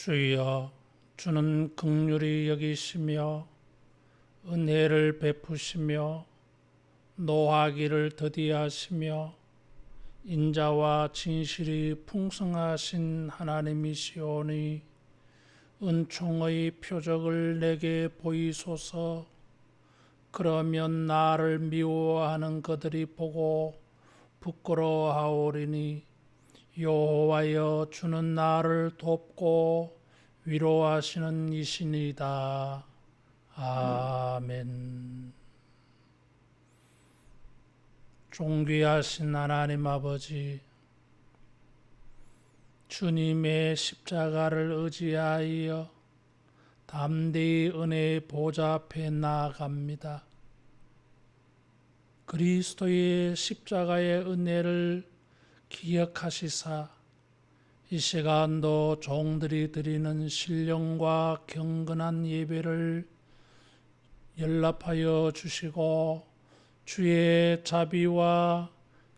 주여, 주는 긍휼히 여기시며 은혜를 베푸시며 노하기를 더디하시며 인자와 진실이 풍성하신 하나님이시오니 은총의 표적을 내게 보이소서. 그러면 나를 미워하는 그들이 보고 부끄러워하오리니 여호와여, 주는 나를 돕고 위로하시는 이시니이다. 아멘. 존귀하신 하나님 아버지, 주님의 십자가를 의지하여 담대히 은혜의 보좌 앞에 나아갑니다. 그리스도의 십자가의 은혜를 기억하시사 이 시간도 종들이 드리는 신령과 경건한 예배를 연락하여 주시고 주의 자비와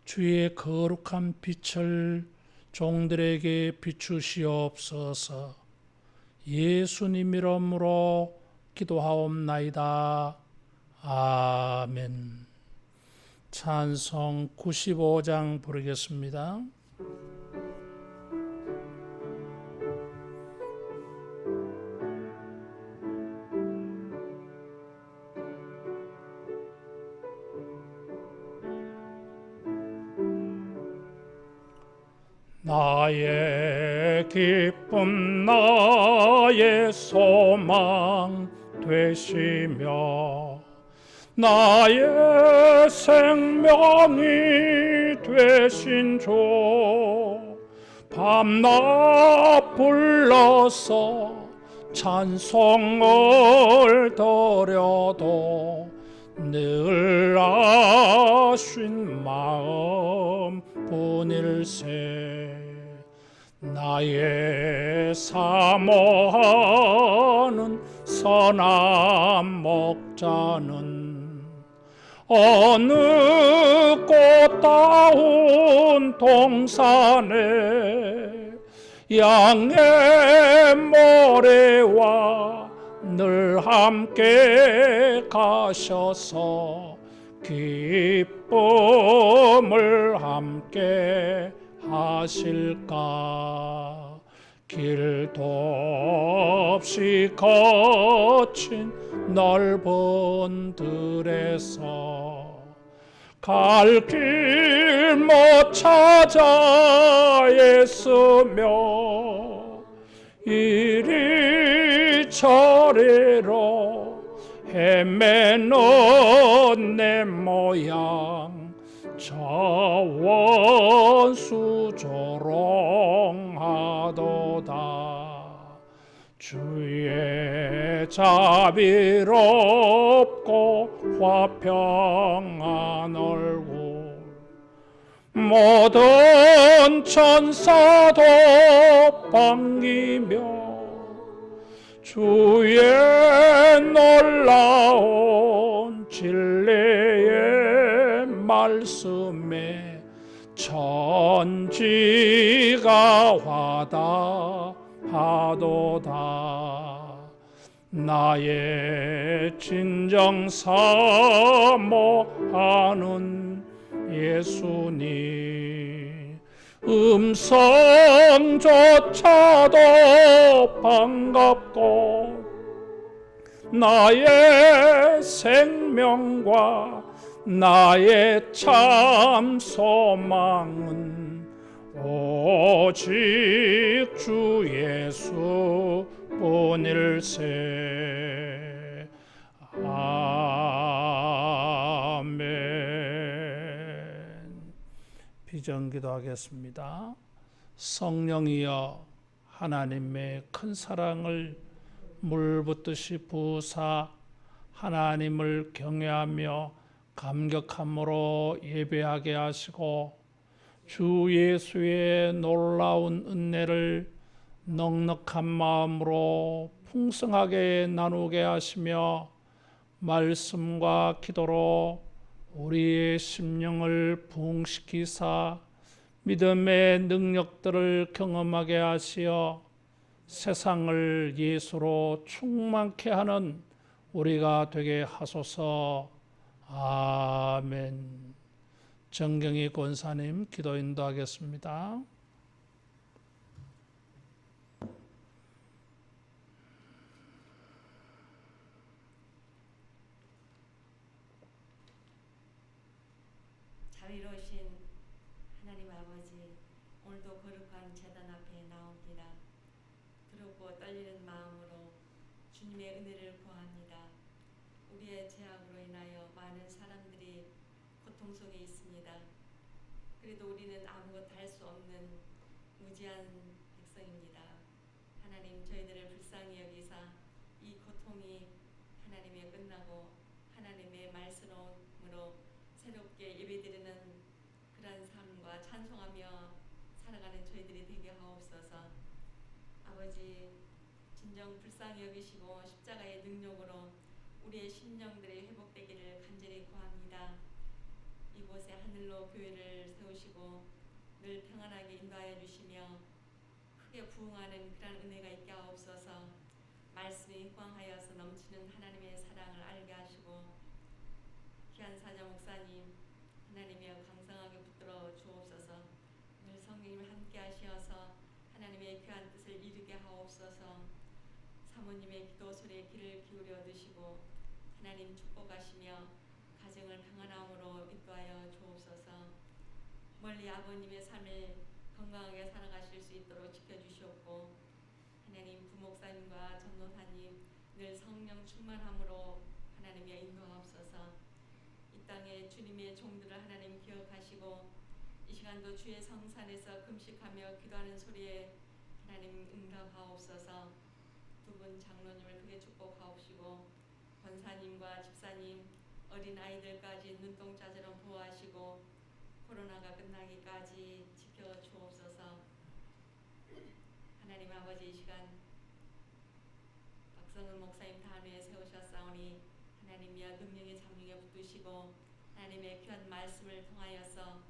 주의 거룩한 빛을 종들에게 비추시옵소서. 예수님 이름으로 기도하옵나이다. 아멘. 찬송 95장 부르겠습니다. 나의 기쁨 나의 소망 되시며 나의 생명이 되신 주, 밤낮 불러서 찬송을 드려도 늘 아신 마음 뿐일세. 나의 사모하는 선한 목자는 어느 꽃다운 동산에 양의 모래와 늘 함께 가셔서 기쁨을 함께 하실까. 길도 없이 거친 넓은 들에서 갈 길 못 찾아 애쓰며 이리 저리로 헤매는 내 모양 저 원수 조롱하도다. 주의 자비롭고 화평한 얼굴 모든 천사도 반기며 주의 놀라운 진리의 말씀에 천지가 화답하도다. 나의 진정 사모하는 예수님, 음성조차도 반갑고 나의 생명과 나의 참 소망은 오직 주 예수 뿐일세. 아멘. 비전기도하겠습니다. 성령이여, 하나님의 큰 사랑을 물붓듯이 부으사 하나님을 경외하며 감격함으로 예배하게 하시고 주 예수의 놀라운 은혜를 넉넉한 마음으로 풍성하게 나누게 하시며 말씀과 기도로 우리의 심령을 부흥시키사 믿음의 능력들을 경험하게 하시어 세상을 예수로 충만케 하는 우리가 되게 하소서. 아멘. 정경희 권사님 기도 인도하겠습니다. 자비로우신 하나님 아버지, 오늘도 거룩한 제단 앞에 나옵니다. 두렵고 떨리는 마음으로 주님의 은혜를 구합니다. 우리의 죄악으로 인하여 많은 사람들이 고통 속에 있습니다. 그래도 우리는 아무것도 할 수 없는 무지한 백성입니다. 하나님, 저희들을 불쌍히 여기사 이 고통이 하나님의 끝나고 하나님의 말씀으로 새롭게 예배드리는 그런 삶과 찬송하며 살아가는 저희들이 되게 하옵소서. 아버지, 진정 불쌍히 여기시고 십자가의 능력으로 우리의 심령들이 회복되기를 간절히 구합니다. 이곳에 하늘로 교회를 세우시고 늘 평안하게 인도하여 주시며 크게 부흥하는 그런 은혜가 있게 하옵소서. 말씀이 호황하여서 넘치는 하나님의 사랑을 알게 하시고 귀한 사자 목사님 하나님이여 강성하게 붙들어 주옵소서. 늘 성령님 함께 하시어서 하나님의 귀한 뜻을 이루게 하옵소서. 사모님의 기도 소리에 귀를 기울여 드시고 하나님 축복하시며 가정을 평안함으로 인도하여 주옵소서. 멀리 아버님의 삶을 건강하게 살아가실 수 있도록 지켜주시옵고 하나님 부목사님과 전도사님 늘 성령 충만함으로 하나님의 인도하옵소서. 이 땅에 주님의 종들을 하나님 기억하시고 이 시간도 주의 성산에서 금식하며 기도하는 소리에 하나님 응답하옵소서. 두 분 장로님을 크게 축복하옵시고 권사님과 집사님 어린 아이들까지 눈동자처럼 보호하시고 코로나가 끝나기까지 지켜주옵소서. 하나님 아버지, 이 시간 박성은 목사님 단위에 세우셨사오니 하나님이여 능력의 잠룡에 붙드시고 하나님의 귀한 말씀을 통하여서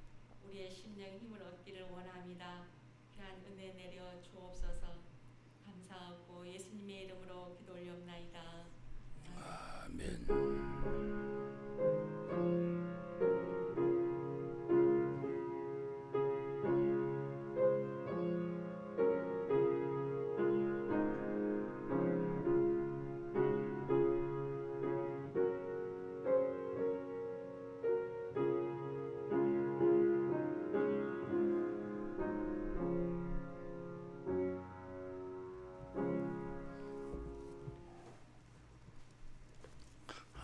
우리의 심령 힘을 얻기를 원합니다. 귀한 은혜 내려 주옵소서. 감사하고 예수님의 이름으로 기도 올리옵나이다. 아멘.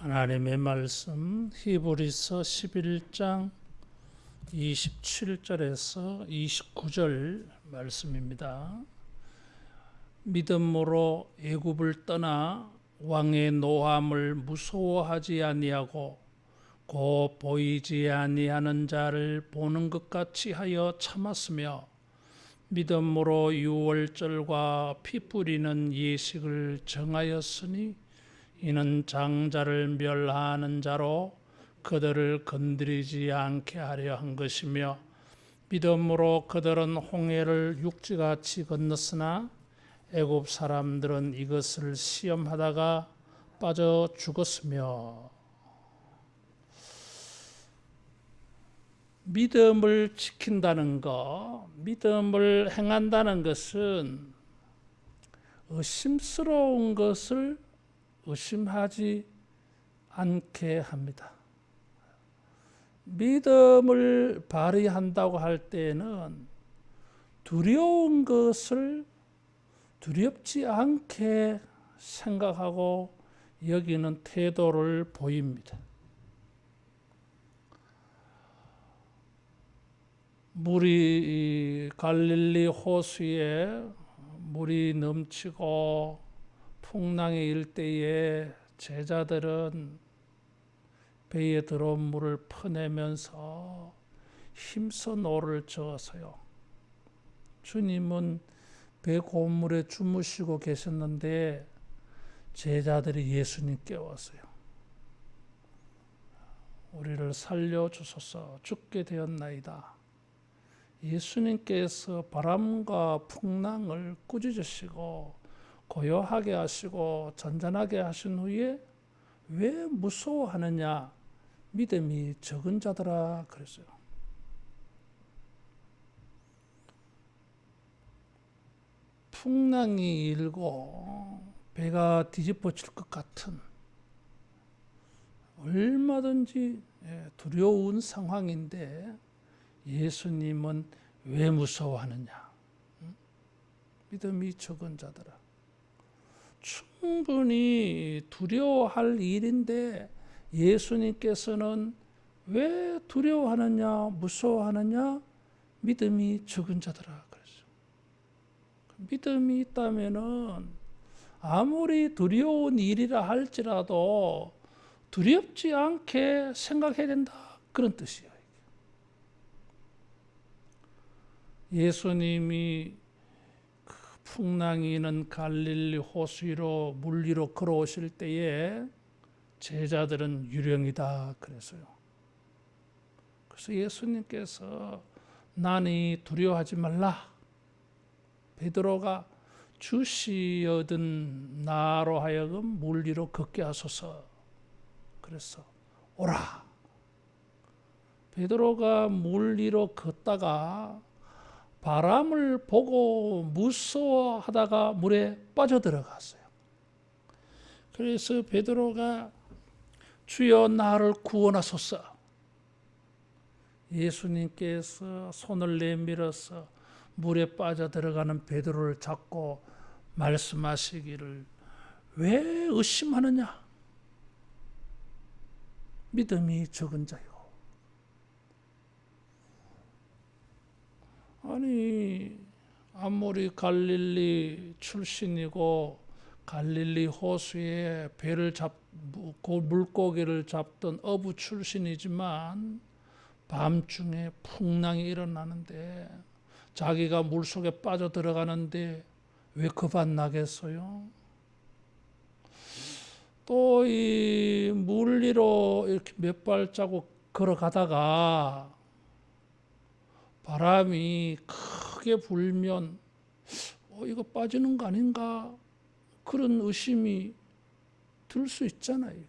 하나님의 말씀 히브리서 11장 27절에서 29절 말씀입니다. 믿음으로 애굽을 떠나 왕의 노함을 무서워하지 아니하고 곧 보이지 아니하는 자를 보는 것 같이 하여 참았으며 믿음으로 유월절과 피 뿌리는 예식을 정하였으니 이는 장자를 멸하는 자로 그들을 건드리지 않게 하려 한 것이며 믿음으로 그들은 홍해를 육지같이 건넜으나 애굽 사람들은 이것을 시험하다가 빠져 죽었으며 믿음을 지킨다는 것, 믿음을 행한다는 것은 의심스러운 것을 의심하지 않게 합니다. 믿음을 발휘한다고 할 때에는 두려운 것을 두렵지 않게 생각하고 여기는 태도를 보입니다. 물이 갈릴리 호수에 물이 넘치고 풍랑이 일 때에 제자들은 배에 들어온 물을 퍼내면서 힘써 노를 저어서요. 주님은 배 고물에 주무시고 계셨는데 제자들이 예수님 깨웠어요. 우리를 살려주소서, 죽게 되었나이다. 예수님께서 바람과 풍랑을 꾸짖으시고 고요하게 하시고 잔잔하게 하신 후에 왜 무서워하느냐? 믿음이 적은 자들아 그랬어요. 풍랑이 일고 배가 뒤집어질 것 같은 얼마든지 두려운 상황인데 예수님은 왜 무서워하느냐? 믿음이 적은 자들아. 충분히 두려워할 일인데 예수님께서는 왜 두려워하느냐, 무서워하느냐? 믿음이 적은 자들아. 그랬어요. 믿음이 있다면은 아무리 두려운 일이라 할지라도 두렵지 않게 생각해야 된다. 그런 뜻이에요. 예수님이 그 풍랑이 있는 갈릴리 호수 위로 물 위로 걸어오실 때에 제자들은 유령이다 그랬어요. 그래서 예수님께서 나니 두려워하지 말라. 베드로가 주시여든 나로 하여금 물 위로 걷게 하소서. 그래서 오라. 베드로가 물 위로 걷다가 바람을 보고 무서워하다가 물에 빠져들어갔어요. 그래서 베드로가 주여 나를 구원하소서. 예수님께서 손을 내밀어서 물에 빠져들어가는 베드로를 잡고 말씀하시기를 왜 의심하느냐? 믿음이 적은 자요. 아니 아무리 갈릴리 출신이고 갈릴리 호수에 배를 잡고 물고기를 잡던 어부 출신이지만 밤중에 풍랑이 일어나는데 자기가 물속에 빠져 들어가는데 왜 겁 안 나겠어요? 또 이 물 위로 이렇게 몇 발자국 걸어가다가 바람이 크게 불면 이거 빠지는 거 아닌가? 그런 의심이 들 수 있잖아요. 이게.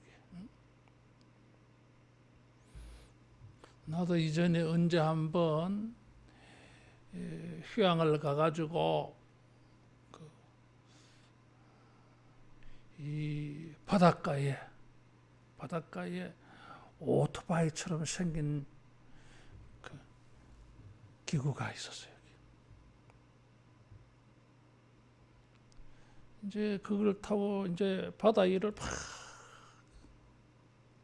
나도 이전에 언제 한번 휴양을 가가지고 이 바닷가에 오토바이처럼 생긴 그 기구가 있었어요. 이제 그걸 타고 이제 바다 위를 막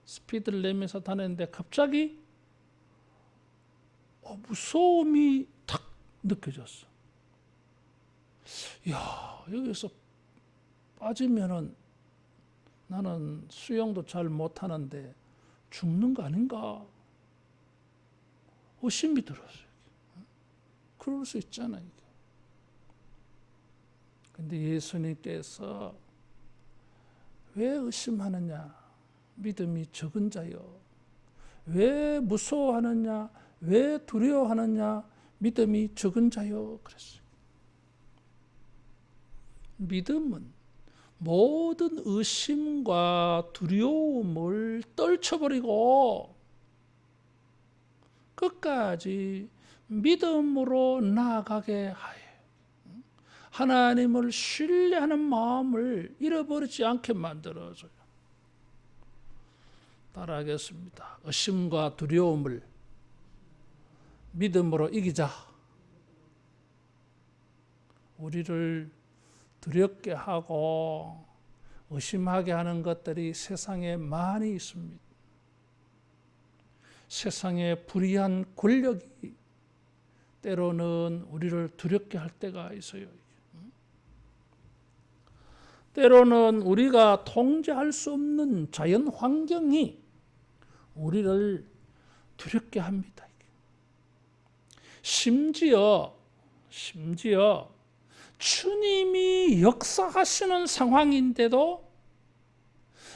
스피드를 내면서 다녔는데 갑자기 무서움이 탁 느껴졌어. 야, 여기서 빠지면은 나는 수영도 잘 못하는데 죽는 거 아닌가? 의심이 들었어요. 그럴 수 있잖아요. 근데 예수님께서 왜 의심하느냐? 믿음이 적은 자요. 왜 무서워하느냐? 왜 두려워하느냐? 믿음이 적은 자요. 그랬어요. 믿음은 모든 의심과 두려움을 떨쳐버리고 끝까지 믿음으로 나아가게 하여 하나님을 신뢰하는 마음을 잃어버리지 않게 만들어줘요. 따라하겠습니다. 의심과 두려움을 믿음으로 이기자. 우리를 두렵게 하고 의심하게 하는 것들이 세상에 많이 있습니다. 세상에 불의한 권력이 때로는 우리를 두렵게 할 때가 있어요. 때로는 우리가 통제할 수 없는 자연 환경이 우리를 두렵게 합니다. 심지어 주님이 역사하시는 상황인데도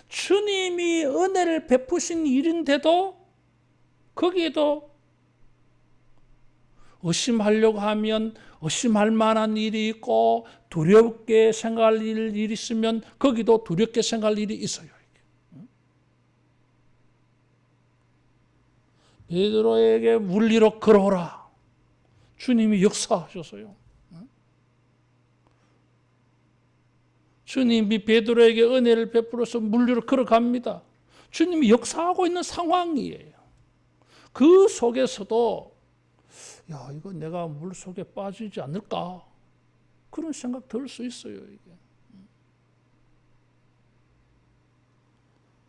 주님이 은혜를 베푸신 일인데도 거기에도 의심하려고 하면 의심할 만한 일이 있고 두렵게 생각할 일이 있으면 거기도 두렵게 생각할 일이 있어요. 베드로에게 물 위로 걸어오라. 주님이 역사하셨어요. 주님이 베드로에게 은혜를 베풀어서 물 위로 걸어갑니다. 주님이 역사하고 있는 상황이에요. 그 속에서도 야, 이거 내가 물 속에 빠지지 않을까? 그런 생각 들 수 있어요, 이게.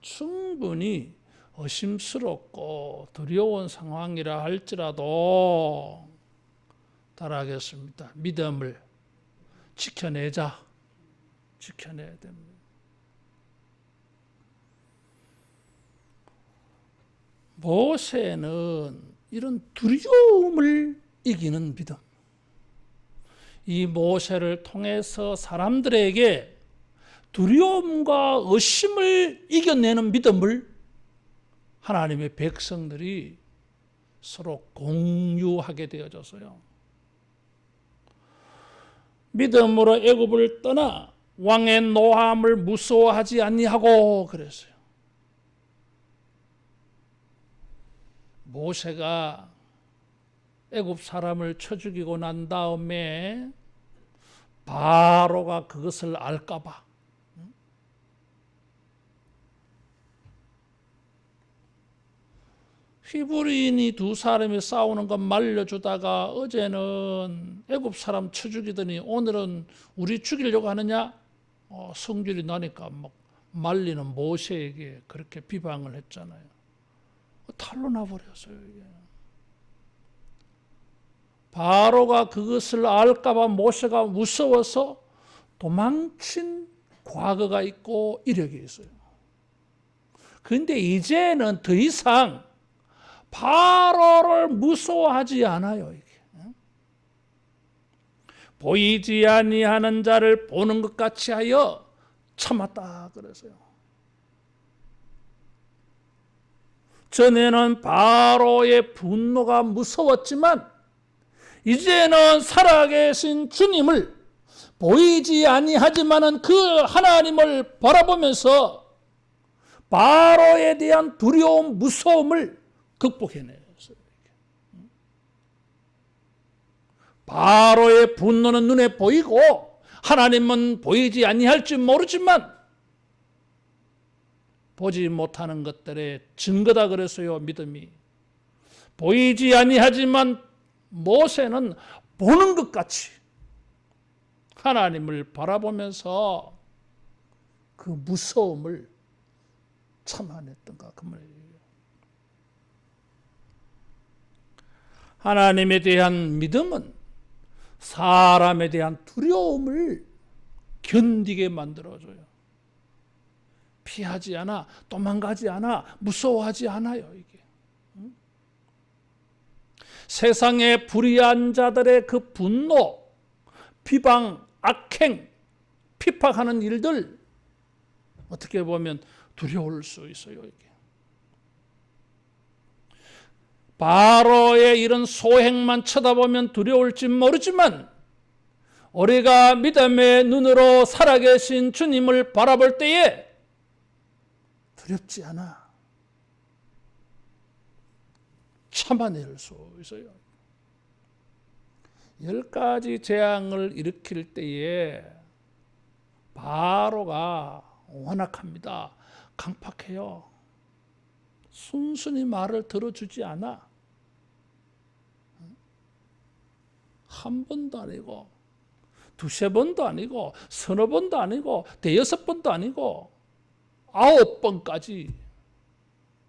충분히 의심스럽고 두려운 상황이라 할지라도 따라하겠습니다. 믿음을 지켜내자. 지켜내야 됩니다. 모세는 이런 두려움을 이기는 믿음. 이 모세를 통해서 사람들에게 두려움과 의심을 이겨내는 믿음을 하나님의 백성들이 서로 공유하게 되어졌어요. 믿음으로 애굽을 떠나 왕의 노함을 무서워하지 아니하고 그랬어요. 모세가 애굽 사람을 쳐 죽이고 난 다음에 바로가 그것을 알까봐 히브리인이 두 사람이 싸우는 것 말려주다가 어제는 애굽 사람 쳐 죽이더니 오늘은 우리 죽이려고 하느냐? 성질이 나니까 막 말리는 모세에게 그렇게 비방을 했잖아요. 탈로 나버렸어요. 이게. 바로가 그것을 알까봐 모세가 무서워서 도망친 과거가 있고 이력이 있어요. 그런데 이제는 더 이상 바로를 무서워하지 않아요. 이게. 보이지 아니하는 자를 보는 것 같이 하여 참았다 그래서요. 전에는 바로의 분노가 무서웠지만 이제는 살아계신 주님을 보이지 아니하지만은 그 하나님을 바라보면서 바로에 대한 두려움, 무서움을 극복해냈어요. 바로의 분노는 눈에 보이고 하나님은 보이지 아니할지 모르지만 보지 못하는 것들의 증거다 그랬어요. 믿음이. 보이지 아니하지만 모세는 보는 것 같이 하나님을 바라보면서 그 무서움을 참아냈던가 그 말이에요. 하나님에 대한 믿음은 사람에 대한 두려움을 견디게 만들어줘요. 피하지 않아, 도망가지 않아, 무서워하지 않아요. 이게. 세상의 불의한 자들의 그 분노, 비방, 악행, 핍박하는 일들 어떻게 보면 두려울 수 있어요. 이게. 바로의 이런 소행만 쳐다보면 두려울지 모르지만 우리가 믿음의 눈으로 살아계신 주님을 바라볼 때에 두렵지 않아. 참아낼 수 있어요. 10가지 재앙을 일으킬 때에 바로가 완악합니다. 강팍해요. 순순히 말을 들어주지 않아. 한 번도 아니고 두세 번도 아니고 서너 번도 아니고 대여섯 번도 아니고 9번까지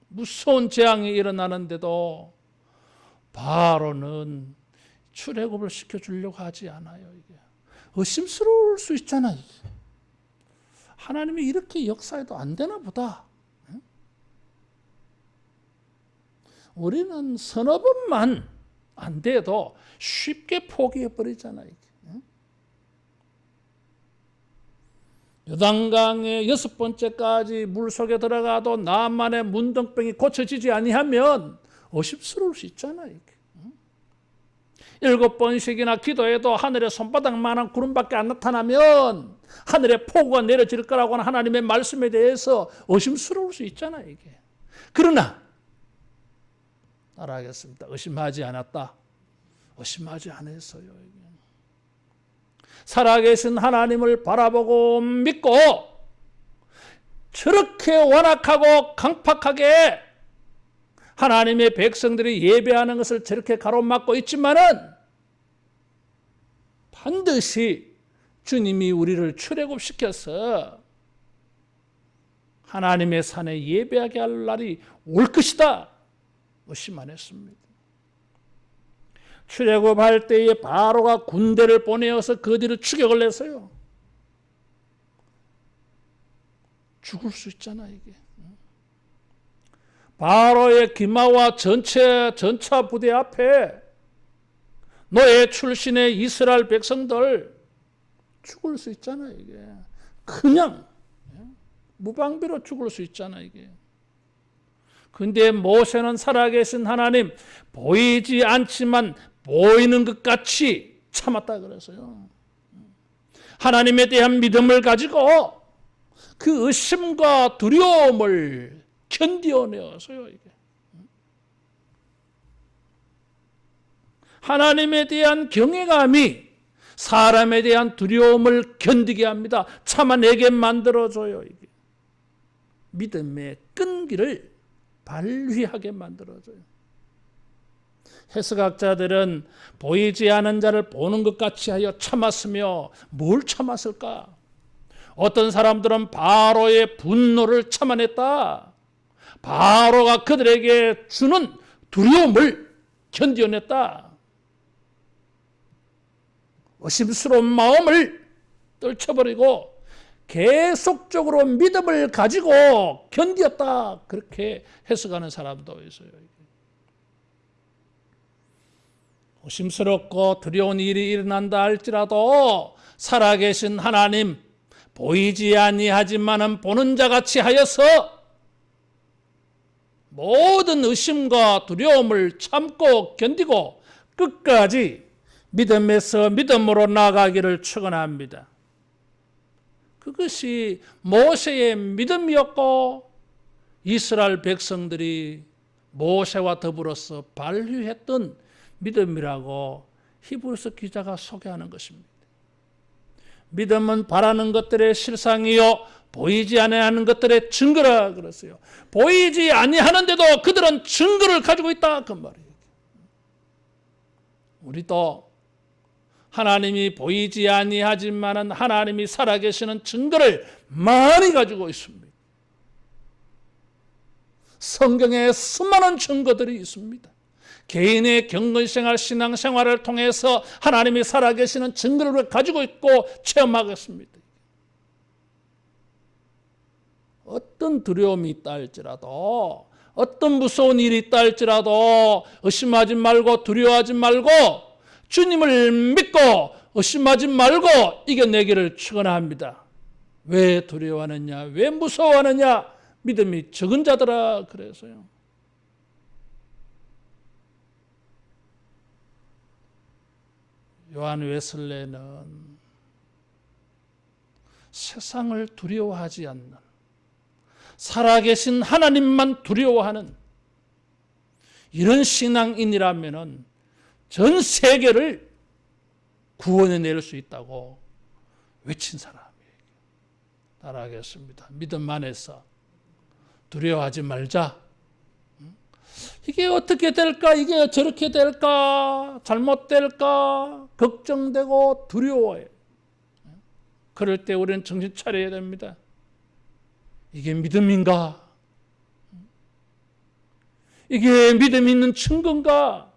무서운 재앙이 일어나는데도 바로는 출애굽을 시켜주려고 하지 않아요. 이게 의심스러울 수 있잖아요. 하나님이 이렇게 역사해도 안 되나 보다. 우리는 서너 번만 안 돼도 쉽게 포기해버리잖아요. 요단강에 6번째까지 물속에 들어가도 나만의 문둥병이 고쳐지지 아니하면 의심스러울 수 있잖아요. 7번씩이나 기도해도 하늘에 손바닥만한 구름밖에 안 나타나면 하늘에 폭우가 내려질 거라고 하는 하나님의 말씀에 대해서 의심스러울 수 있잖아요, 이게. 그러나 따라하겠습니다. 의심하지 않았다. 의심하지 않았어요. 이게. 살아계신 하나님을 바라보고 믿고 저렇게 완악하고 강팍하게 하나님의 백성들이 예배하는 것을 저렇게 가로막고 있지만은 반드시 주님이 우리를 출애굽시켜서 하나님의 산에 예배하게 할 날이 올 것이다. 의심 안 했습니다. 출애굽할 때에 바로가 군대를 보내어서 그 뒤를 추격을 했어요. 죽을 수 있잖아, 이게. 바로의 기마와 전차 부대 앞에 노예 출신의 이스라엘 백성들 죽을 수 있잖아, 이게. 그냥 무방비로 죽을 수 있잖아, 이게. 근데 모세는 살아계신 하나님, 보이지 않지만 보이는 것 같이 참았다 그랬어요. 하나님에 대한 믿음을 가지고 그 의심과 두려움을 견뎌내었어요, 이게. 하나님에 대한 경외감이 사람에 대한 두려움을 견디게 합니다. 참아내게 만들어줘요, 이게. 믿음의 끈기를 발휘하게 만들어줘요. 해석학자들은 보이지 않은 자를 보는 것 같이 하여 참았으며 뭘 참았을까? 어떤 사람들은 바로의 분노를 참아냈다. 바로가 그들에게 주는 두려움을 견뎌냈다. 의심스러운 마음을 떨쳐버리고 계속적으로 믿음을 가지고 견디었다. 그렇게 해석하는 사람도 있어요. 의심스럽고 두려운 일이 일어난다 할지라도 살아계신 하나님, 보이지 아니하지만은 보는 자같이 하여서 모든 의심과 두려움을 참고 견디고 끝까지 믿음에서 믿음으로 나아가기를 축원합니다. 그것이 모세의 믿음이었고 이스라엘 백성들이 모세와 더불어서 발휘했던 믿음이라고 히브리서 기자가 소개하는 것입니다. 믿음은 바라는 것들의 실상이요 보이지 아니하는 것들의 증거라 그랬어요. 보이지 아니하는데도 그들은 증거를 가지고 있다 그 말이에요. 우리도 하나님이 보이지 아니하지만은 하나님이 살아계시는 증거를 많이 가지고 있습니다. 성경에 수많은 증거들이 있습니다. 개인의 경건생활, 신앙생활을 통해서 하나님이 살아계시는 증거를 가지고 있고 체험하겠습니다. 어떤 두려움이 있다 할지라도, 어떤 무서운 일이 있다 할지라도 의심하지 말고 두려워하지 말고 주님을 믿고 의심하지 말고 이겨내기를 축원합니다. 왜 두려워하느냐? 왜 무서워하느냐? 믿음이 적은 자들아 그래서요. 요한 웨슬레는 세상을 두려워하지 않는 살아계신 하나님만 두려워하는 이런 신앙인이라면 전 세계를 구원해 낼 수 있다고 외친 사람이에요. 따라하겠습니다. 믿음 안에서 두려워하지 말자. 이게 어떻게 될까? 이게 저렇게 될까? 잘못될까? 걱정되고 두려워해. 그럴 때 우리는 정신 차려야 됩니다. 이게 믿음인가? 이게 믿음 있는 증거인가?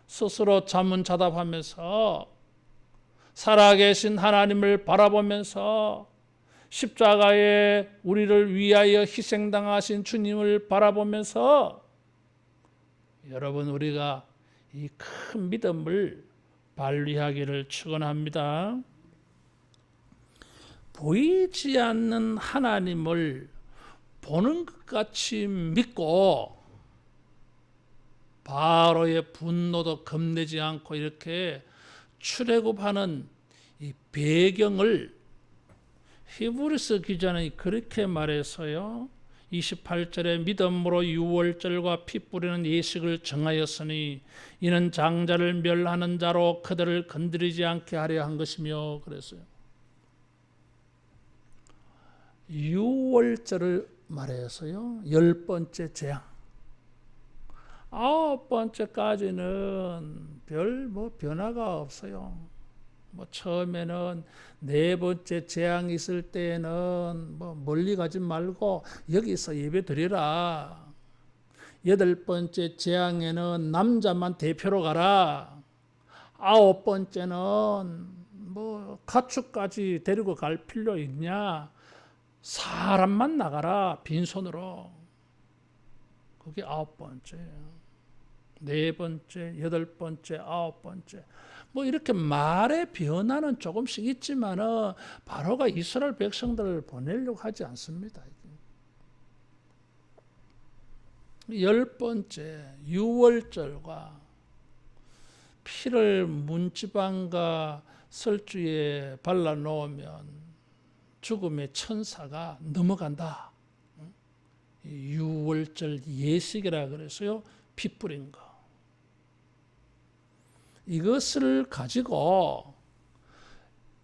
스스로 자문자답하면서 살아계신 하나님을 바라보면서 십자가에 우리를 위하여 희생당하신 주님을 바라보면서 여러분 우리가 이 큰 믿음을 발휘하기를 축원합니다. 보이지 않는 하나님을 보는 것 같이 믿고 바로의 분노도 겁내지 않고 이렇게 출애굽하는 이 배경을 히브리서 기자는 그렇게 말해서요. 28절에 믿음으로 유월절과 피 뿌리는 예식을 정하였으니 이는 장자를 멸하는 자로 그들을 건드리지 않게 하려 한 것이며 그랬어요. 유월절을 말해서요. 10번째 재앙. 9번째까지는 별 변화가 없어요. 처음에는 4번째 재앙이 있을 때는 멀리 가지 말고 여기서 예배 드리라. 8번째 재앙에는 남자만 대표로 가라. 9번째는 가축까지 데리고 갈 필요 있냐? 사람만 나가라. 빈손으로. 그게 9번째예요. 4번째, 8번째, 9번째. 이렇게 말의 변화는 조금씩 있지만은 바로가 이스라엘 백성들을 보내려고 하지 않습니다. 10번째 유월절과 피를 문지방과 설주에 발라놓으면 죽음의 천사가 넘어간다. 유월절 예식이라 그래서요. 피 뿌린 거. 이것을 가지고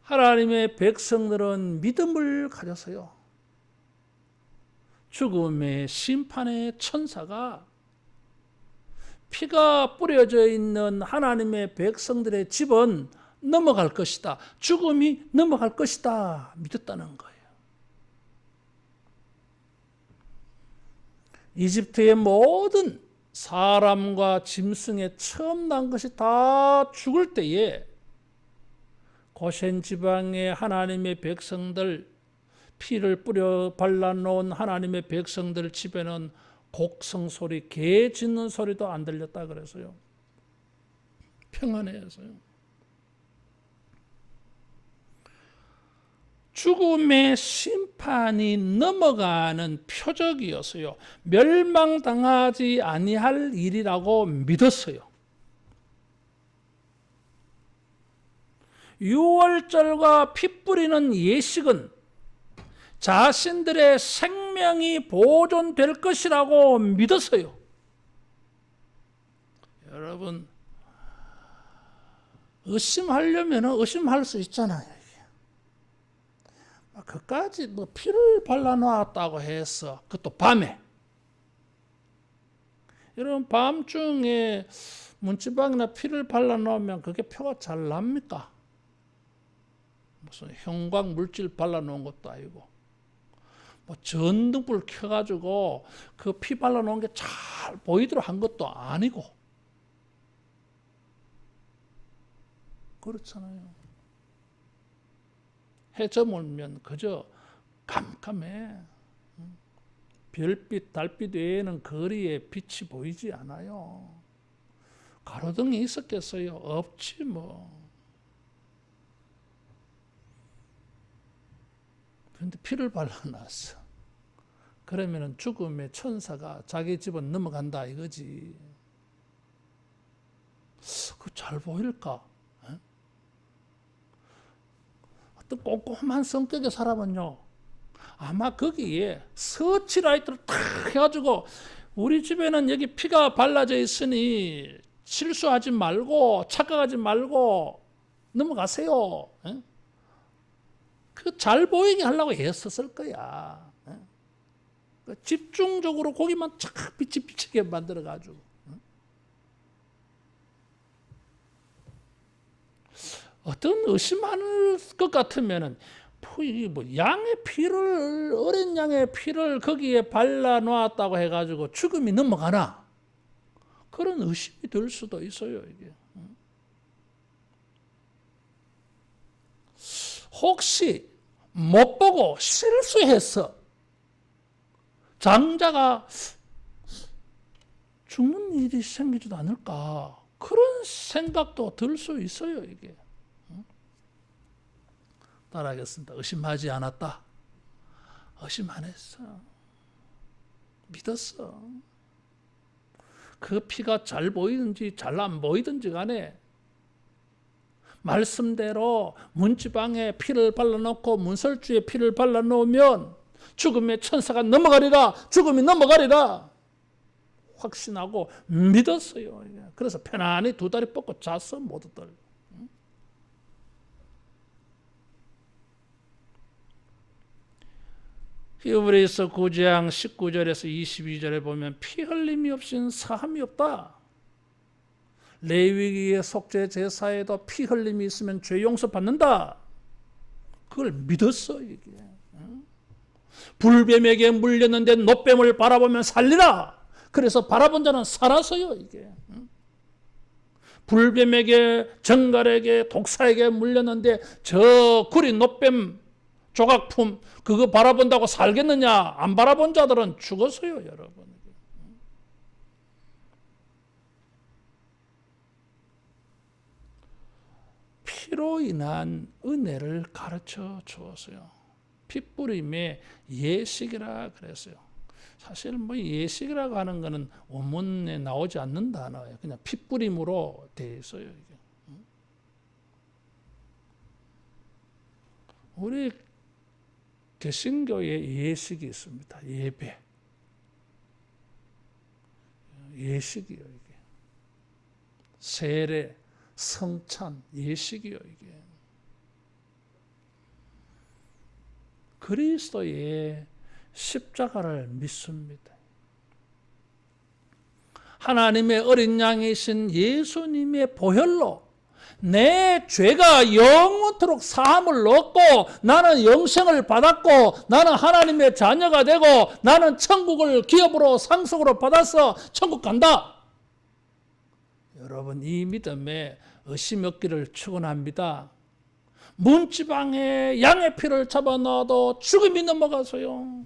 하나님의 백성들은 믿음을 가졌어요. 죽음의 심판의 천사가 피가 뿌려져 있는 하나님의 백성들의 집은 넘어갈 것이다. 죽음이 넘어갈 것이다. 믿었다는 거예요. 이집트의 모든 사람과 짐승에 처음 난 것이 다 죽을 때에 고센 지방의 하나님의 백성들 피를 뿌려 발라놓은 하나님의 백성들 집에는 곡성 소리, 개 짖는 소리도 안 들렸다 그래서요. 평안해서요. 죽음의 심판이 넘어가는 표적이었어요. 멸망당하지 아니할 일이라고 믿었어요. 유월절과 피 뿌리는 예식은 자신들의 생명이 보존될 것이라고 믿었어요. 여러분, 의심하려면 의심할 수 있잖아요. 그까지 피를 발라놓았다고 해서 그것도 밤에. 여러분 밤중에 문지방이나 피를 발라놓으면 그게 표가 잘 납니까? 무슨 형광 물질 발라놓은 것도 아니고 전등불 켜가지고 그 피 발라놓은 게 잘 보이도록 한 것도 아니고 그렇잖아요. 해 저물면 그저 깜깜해. 별빛, 달빛 외에는 거리에 빛이 보이지 않아요. 가로등이 있었겠어요? 없지 뭐. 그런데 피를 발라놨어. 그러면은 죽음의 천사가 자기 집은 넘어간다 이거지. 그 잘 보일까? 꼼꼼한 성격의 사람은요 아마 거기에 서치라이트를 탁 해가지고 우리 집에는 여기 피가 발라져 있으니 실수하지 말고 착각하지 말고 넘어가세요. 그 잘 보이게 하려고 애썼을 거야. 집중적으로 고기만 착 비치게 만들어가지고 어떤 의심할 것 같으면은 양의 피를 어린 양의 피를 거기에 발라 놓았다고 해가지고 죽음이 넘어가나 그런 의심이 들 수도 있어요. 이게 혹시 못 보고 실수해서 장자가 죽는 일이 생기지도 않을까 그런 생각도 들 수 있어요. 이게 따라하겠습니다. 의심하지 않았다. 의심 안 했어. 믿었어. 그 피가 잘 보이든지 잘 안 보이든지 간에 말씀대로 문지방에 피를 발라놓고 문설주에 피를 발라놓으면 죽음의 천사가 넘어가리라, 죽음이 넘어가리라 확신하고 믿었어요. 그래서 편안히 두 다리 뻗고 잤어 모두들. 히브리서 9장 19절에서 22절에 보면 피 흘림이 없이는 사함이 없다. 레위기의 속죄 제사에도 피 흘림이 있으면 죄 용서 받는다. 그걸 믿었어 이게. 불뱀에게 물렸는데 노뱀을 바라보면 살리라. 그래서 바라본 자는 살았어요 이게. 불뱀에게, 정갈에게, 독사에게 물렸는데 저 구리 노뱀 조각품 그거 바라본다고 살겠느냐? 안 바라본 자들은 죽었어요 여러분. 피로 인한 은혜를 가르쳐 주었어요. 핏부림의 예식이라 그랬어요. 사실 뭐 예식이라고 하는 거는 원문에 나오지 않는 단어예요. 그냥 핏부림으로 되어 있어요. 이게. 우리 개신교에 예식이 있습니다. 예배. 예식이요 이게. 세례, 성찬, 예식이요 이게. 그리스도의 십자가를 믿습니다. 하나님의 어린 양이신 예수님의 보혈로 내 죄가 영원토록 사함을 얻고 나는 영생을 받았고 나는 하나님의 자녀가 되고 나는 천국을 기업으로 상속으로 받아서 천국 간다. 여러분 이 믿음에 의심 없기를 축원합니다. 문지방에 양의 피를 잡아놔도 죽음이 넘어가서요.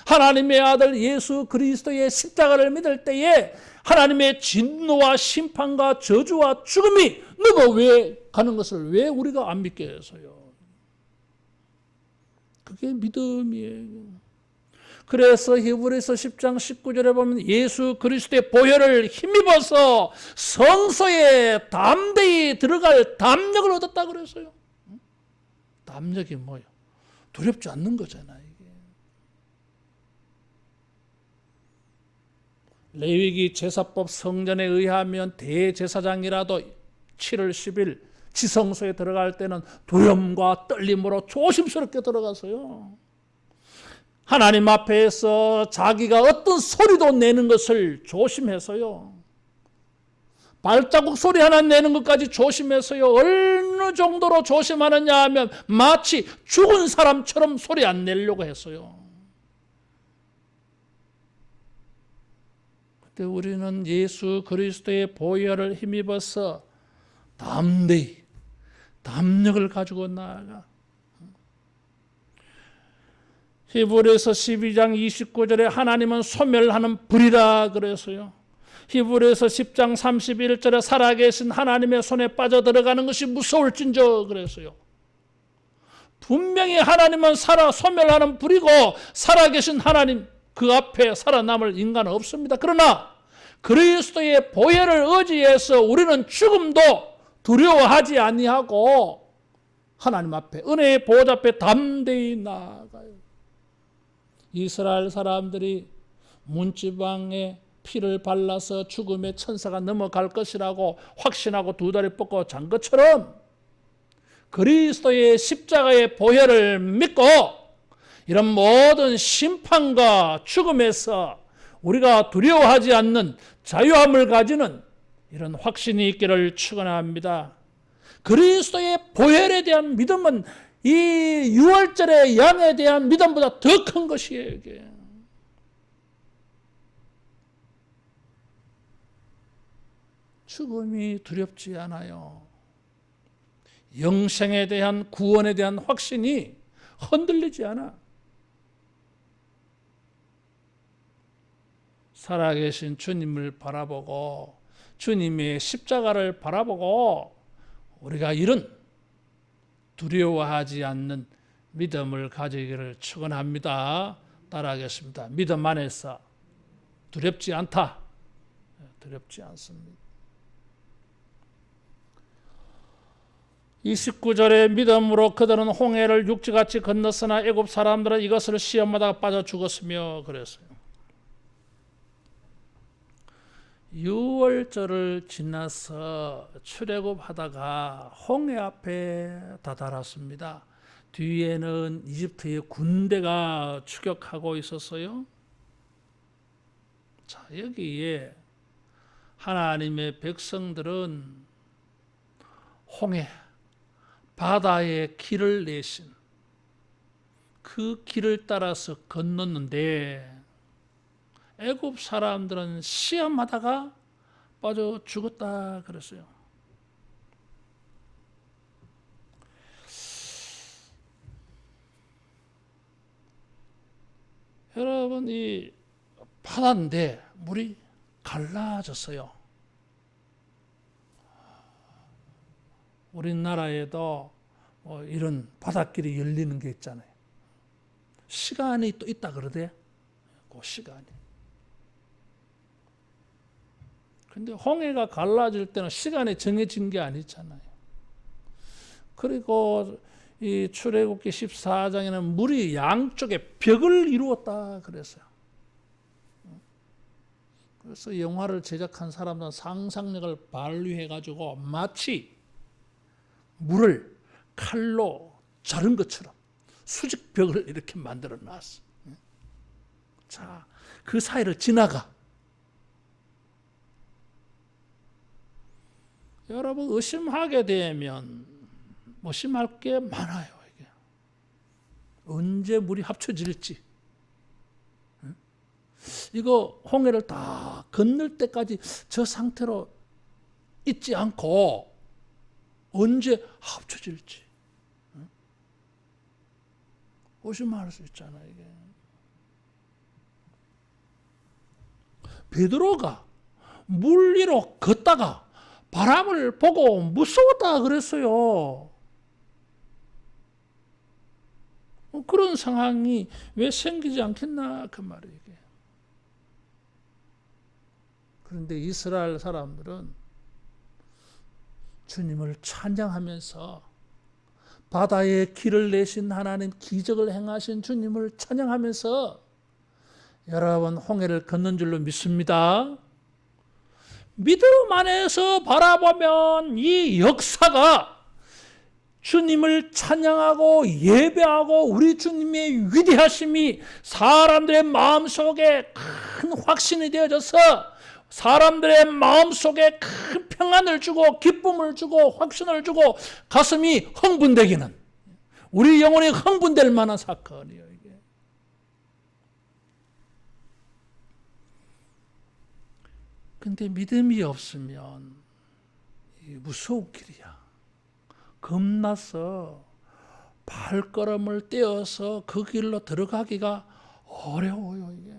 하나님의 아들 예수 그리스도의 십자가를 믿을 때에 하나님의 진노와 심판과 저주와 죽음이 넘어왜 가는 것을 왜 우리가 안 믿게 해서요. 그게 믿음이에요. 그래서 히브리서 10장 19절에 보면 예수 그리스도의 보혈을 힘입어서 성소에 담대히 들어갈 담력을 얻었다 그랬어요. 담력이 뭐예요? 두렵지 않는 거잖아요. 이게. 레위기 제사법 성전에 의하면 대제사장이라도 7월 10일 지성소에 들어갈 때는 두려움과 떨림으로 조심스럽게 들어가서요. 하나님 앞에서 자기가 어떤 소리도 내는 것을 조심해서요. 발자국 소리 하나 내는 것까지 조심해서요. 어느 정도로 조심하느냐 하면 마치 죽은 사람처럼 소리 안 내려고 했어요. 그때 우리는 예수 그리스도의 보혈을 힘입어서 담대히 담력을 가지고 나아가. 히브리서 12장 29절에 하나님은 소멸하는 불이라 그래서요. 히브리서 10장 31절에 살아계신 하나님의 손에 빠져들어가는 것이 무서울진저 그래서요. 분명히 하나님은 소멸하는 불이고 살아계신 하나님 그 앞에 살아남을 인간은 없습니다. 그러나 그리스도의 보혈을 의지해서 우리는 죽음도 두려워하지 아니하고 하나님 앞에 은혜의 보좌 앞에 담대히 나아가요. 이스라엘 사람들이 문지방에 피를 발라서 죽음의 천사가 넘어갈 것이라고 확신하고 두 다리 뻗고 잔 것처럼 그리스도의 십자가의 보혈을 믿고 이런 모든 심판과 죽음에서 우리가 두려워하지 않는 자유함을 가지는 이런 확신이 있기를 축원합니다. 그리스도의 보혈에 대한 믿음은 이 6월절의 양에 대한 믿음보다 더 큰 것이에요. 이게. 죽음이 두렵지 않아요. 영생에 대한 구원에 대한 확신이 흔들리지 않아. 살아계신 주님을 바라보고 주님의 십자가를 바라보고 우리가 이런 두려워하지 않는 믿음을 가지기를 축원합니다. 따라하겠습니다. 믿음 안에서 두렵지 않다. 두렵지 않습니다. 29절에 믿음으로 그들은 홍해를 육지같이 건넜으나 애굽 사람들은 이것을 시험하다가 빠져 죽었으며 그랬어요. 6월절을 지나서 출애굽하다가 홍해 앞에 다다랐습니다. 뒤에는 이집트의 군대가 추격하고 있었어요. 자, 여기에 하나님의 백성들은 홍해 바다에 길을 내신 그 길을 따라서 건넜는데 애굽 사람들은 시험하다가 빠져 죽었다 그랬어요. 여러분, 이 바다인데 물이 갈라졌어요. 우리나라에도 이런 바닷길이 열리는 게 있잖아요. 시간이 또 있다 그러대. 그 시간이. 근데 홍해가 갈라질 때는 시간이 정해진 게 아니잖아요. 그리고 이 출애굽기 14장에는 물이 양쪽에 벽을 이루었다 그랬어요. 그래서 영화를 제작한 사람들은 상상력을 발휘해 가지고 마치 물을 칼로 자른 것처럼 수직벽을 이렇게 만들어 놨어. 자, 그 사이를 지나가. 여러분, 의심하게 되면 의심할 게 많아요. 이게 언제 물이 합쳐질지. 이거 홍해를 다 건널 때까지 저 상태로 있지 않고 언제 합쳐질지 의심할 수 있잖아요. 이게 베드로가 물 위로 걷다가 바람을 보고 무서웠다 그랬어요. 그런 상황이 왜 생기지 않겠나 그 말이에요. 이게. 그런데 이스라엘 사람들은 주님을 찬양하면서 바다에 길을 내신 하나님, 기적을 행하신 주님을 찬양하면서 여러분 홍해를 건넌 줄로 믿습니다. 믿음 안에서 바라보면 이 역사가 주님을 찬양하고 예배하고 우리 주님의 위대하심이 사람들의 마음속에 큰 확신이 되어져서 사람들의 마음속에 큰 평안을 주고 기쁨을 주고 확신을 주고 가슴이 흥분되기는 우리 영혼이 흥분될 만한 사건이에요. 이게. 근데 믿음이 없으면 무서운 길이야. 겁나서 발걸음을 떼어서 그 길로 들어가기가 어려워요. 이게.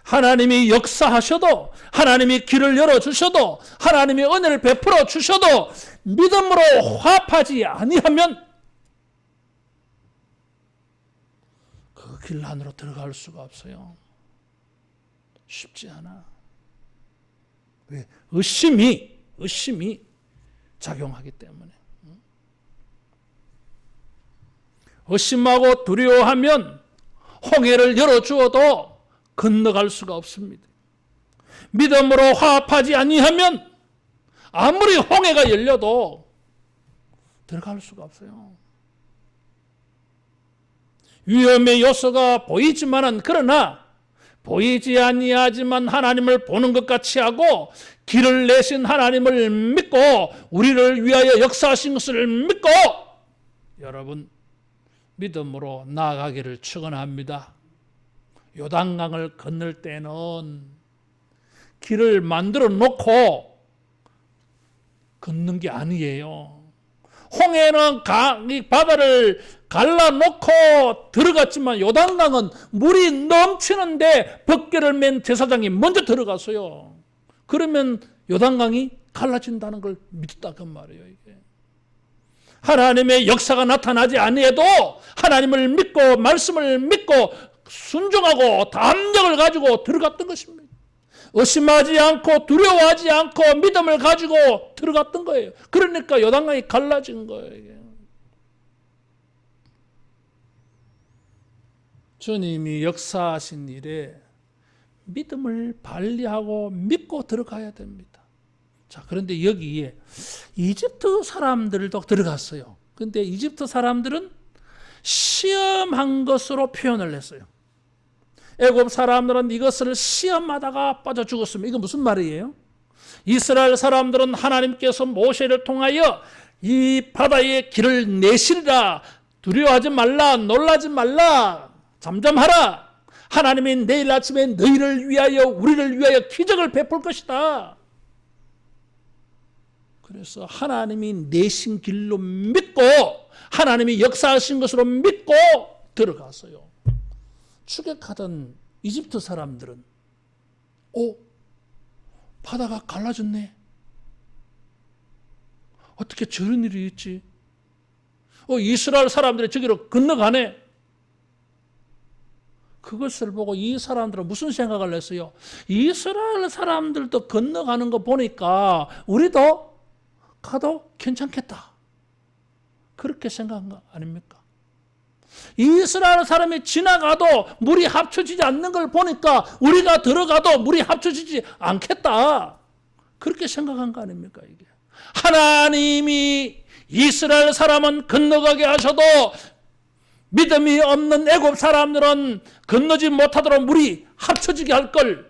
하나님이 역사하셔도 하나님이 길을 열어주셔도 하나님이 은혜를 베풀어 주셔도 믿음으로 화합하지 아니하면 그 길 안으로 들어갈 수가 없어요. 쉽지 않아. 왜? 의심이 작용하기 때문에. 의심하고 두려워하면 홍해를 열어주어도 건너갈 수가 없습니다. 믿음으로 화합하지 아니하면 아무리 홍해가 열려도 들어갈 수가 없어요. 위험의 요소가 보이지만은 그러나 보이지 아니하지만 하나님을 보는 것 같이 하고 길을 내신 하나님을 믿고 우리를 위하여 역사하신 것을 믿고 여러분 믿음으로 나아가기를 축원합니다. 요단강을 건널 때는 길을 만들어 놓고 걷는 게 아니에요. 홍해는 이 바다를 갈라놓고 들어갔지만 요단강은 물이 넘치는데 벗개를 맨 제사장이 먼저 들어갔어요. 그러면 요단강이 갈라진다는 걸 믿었다 그 말이에요. 이게. 하나님의 역사가 나타나지 아니해도 하나님을 믿고 말씀을 믿고 순종하고 담력을 가지고 들어갔던 것입니다. 의심하지 않고 두려워하지 않고 믿음을 가지고 들어갔던 거예요. 그러니까 요단강이 갈라진 거예요. 이게. 주님이 역사하신 일에 믿음을 발휘하고 믿고 들어가야 됩니다. 자, 그런데 여기에 이집트 사람들도 들어갔어요. 그런데 이집트 사람들은 시험한 것으로 표현을 했어요. 애굽 사람들은 이것을 시험하다가 빠져 죽었습니다. 이거 무슨 말이에요? 이스라엘 사람들은 하나님께서 모세를 통하여 이 바다의 길을 내시리라, 두려워하지 말라, 놀라지 말라, 잠잠하라, 하나님이 내일 아침에 너희를 위하여 우리를 위하여 기적을 베풀 것이다. 그래서 하나님이 내신 길로 믿고 하나님이 역사하신 것으로 믿고 들어갔어요. 추격하던 이집트 사람들은 바다가 갈라졌네. 어떻게 저런 일이 있지? 이스라엘 사람들이 저기로 건너가네. 그것을 보고 이 사람들은 무슨 생각을 했어요? 이스라엘 사람들도 건너가는 거 보니까 우리도 가도 괜찮겠다. 그렇게 생각한 거 아닙니까? 이스라엘 사람이 지나가도 물이 합쳐지지 않는 걸 보니까 우리가 들어가도 물이 합쳐지지 않겠다. 그렇게 생각한 거 아닙니까? 이게 하나님이 이스라엘 사람은 건너가게 하셔도 믿음이 없는 애굽 사람들은 건너지 못하도록 물이 합쳐지게 할 걸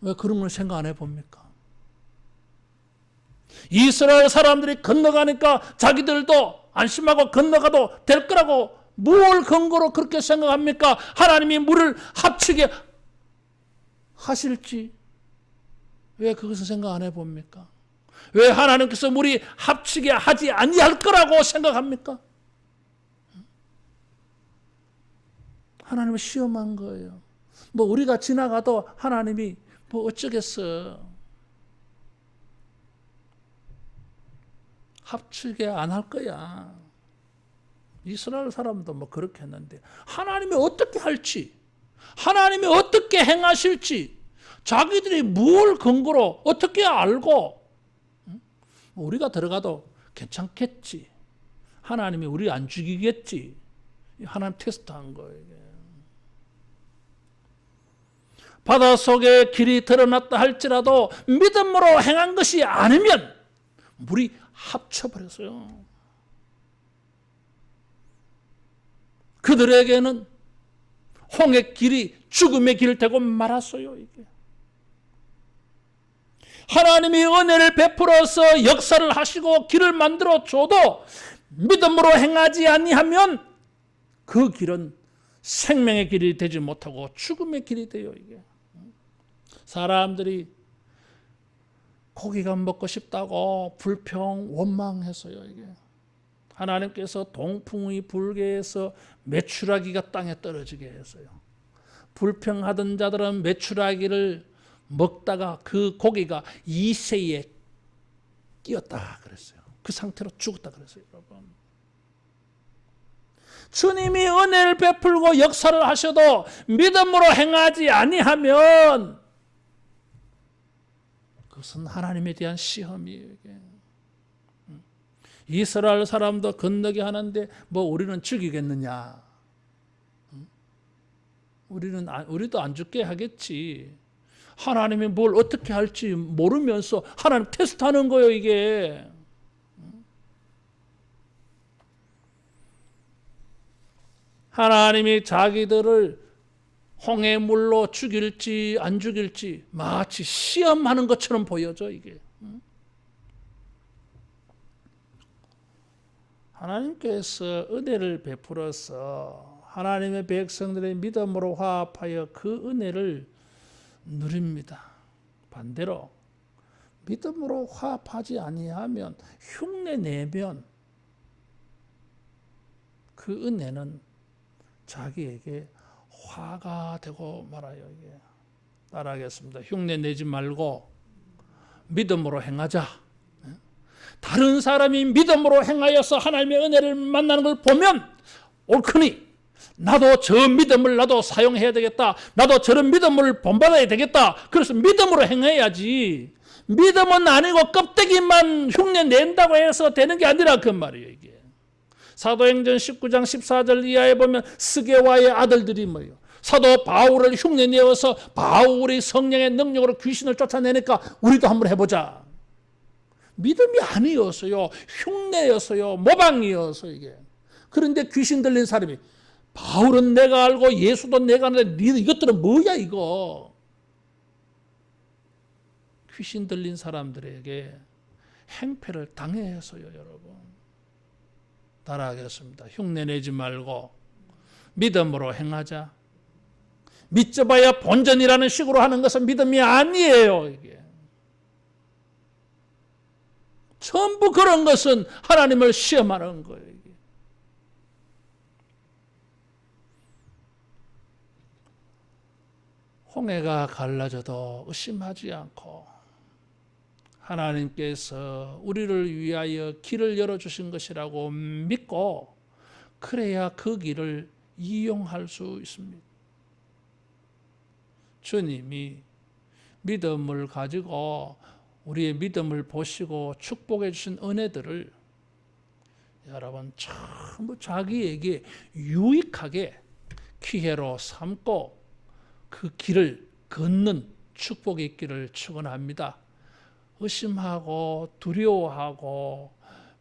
왜 그런 걸 생각 안 해봅니까? 이스라엘 사람들이 건너가니까 자기들도 안심하고 건너가도 될 거라고 뭘 근거로 그렇게 생각합니까? 하나님이 물을 합치게 하실지 왜 그것을 생각 안 해봅니까? 왜 하나님께서 물이 합치게 하지 아니할 거라고 생각합니까? 하나님을 시험한 거예요. 뭐 우리가 지나가도 하나님이 뭐 어쩌겠어. 합치게 안 할 거야. 이스라엘 사람도 뭐 그렇게 했는데 하나님이 어떻게 할지, 하나님이 어떻게 행하실지 자기들이 뭘 근거로 어떻게 알고 우리가 들어가도 괜찮겠지. 하나님이 우리 안 죽이겠지. 하나님 테스트한 거예요. 바닷속에 길이 드러났다 할지라도 믿음으로 행한 것이 아니면 물이 합쳐버렸어요. 그들에게는 홍해 길이 죽음의 길을 되고 말았어요. 이게. 하나님이 은혜를 베풀어서 역사를 하시고 길을 만들어 줘도 믿음으로 행하지 아니하면 그 길은 생명의 길이 되지 못하고 죽음의 길이 돼요. 이게. 사람들이 고기가 먹고 싶다고 불평 원망했어요. 이게. 하나님께서 동풍이 불게 해서 메추라기가 땅에 떨어지게 했어요. 불평하던 자들은 메추라기를 먹다가 그 고기가 이새에 끼었다 그랬어요. 그 상태로 죽었다 그랬어요. 여러분. 주님이 은혜를 베풀고 역사를 하셔도 믿음으로 행하지 아니하면 그것은 하나님에 대한 시험이에요. 이게. 이스라엘 사람도 건너게 하는데 뭐 우리는 죽이겠느냐? 우리도 안 죽게 하겠지. 하나님이 뭘 어떻게 할지 모르면서 하나님 테스트하는 거예요. 이게. 하나님이 자기들을 홍해물로 죽일지 안 죽일지 마치 시험하는 것처럼 보여져. 이게. 하나님께서 은혜를 베풀어서 하나님의 백성들의 믿음으로 화합하여 그 은혜를 누립니다. 반대로 믿음으로 화합하지 아니하면 흉내 내면 그 은혜는 자기에게 화가 되고 말아요. 이게. 따라하겠습니다. 흉내 내지 말고 믿음으로 행하자. 다른 사람이 믿음으로 행하여서 하나님의 은혜를 만나는 걸 보면 옳거니 나도 저 믿음을 나도 사용해야 되겠다. 나도 저런 믿음을 본받아야 되겠다. 그래서 믿음으로 행해야지. 믿음은 아니고 껍데기만 흉내 낸다고 해서 되는 게 아니라 그 말이에요, 이게. 사도행전 19장 14절 이하에 보면 스게와의 아들들이 뭐예요? 사도 바울을 흉내내어서 바울이 성령의 능력으로 귀신을 쫓아내니까 우리도 한번 해보자. 믿음이 아니었어요. 흉내였어요. 모방이었어요, 이게. 그런데 귀신 들린 사람이 바울은 내가 알고 예수도 내가 아는데 이것들은 뭐야 이거. 귀신 들린 사람들에게 행패를 당해서요, 여러분. 따라하겠습니다. 흉내내지 말고 믿음으로 행하자. 믿져봐야 본전이라는 식으로 하는 것은 믿음이 아니에요, 이게. 전부 그런 것은 하나님을 시험하는 거예요, 이게. 홍해가 갈라져도 의심하지 않고 하나님께서 우리를 위하여 길을 열어주신 것이라고 믿고 그래야 그 길을 이용할 수 있습니다. 주님이 믿음을 가지고 우리의 믿음을 보시고 축복해 주신 은혜들을 여러분 전부 자기에게 유익하게 기회로 삼고 그 길을 걷는 축복이 있기를 축원합니다. 의심하고 두려워하고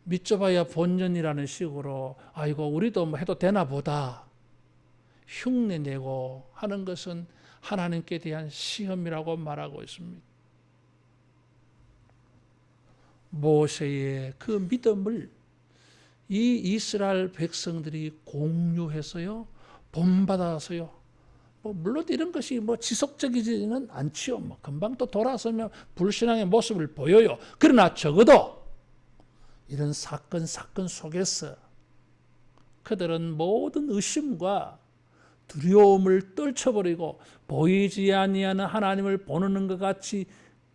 믿져봐야 본전이라는 식으로 아이고 우리도 뭐 해도 되나 보다 흉내내고 하는 것은 하나님께 대한 시험이라고 말하고 있습니다. 모세의 그 믿음을 이 이스라엘 백성들이 공유해서요, 본받아서요. 물론 이런 것이 지속적이지는 않지요. 금방 또 돌아서면 불신앙의 모습을 보여요. 그러나 적어도 이런 사건 속에서 그들은 모든 의심과 두려움을 떨쳐버리고 보이지 아니하는 하나님을 보는 것 같이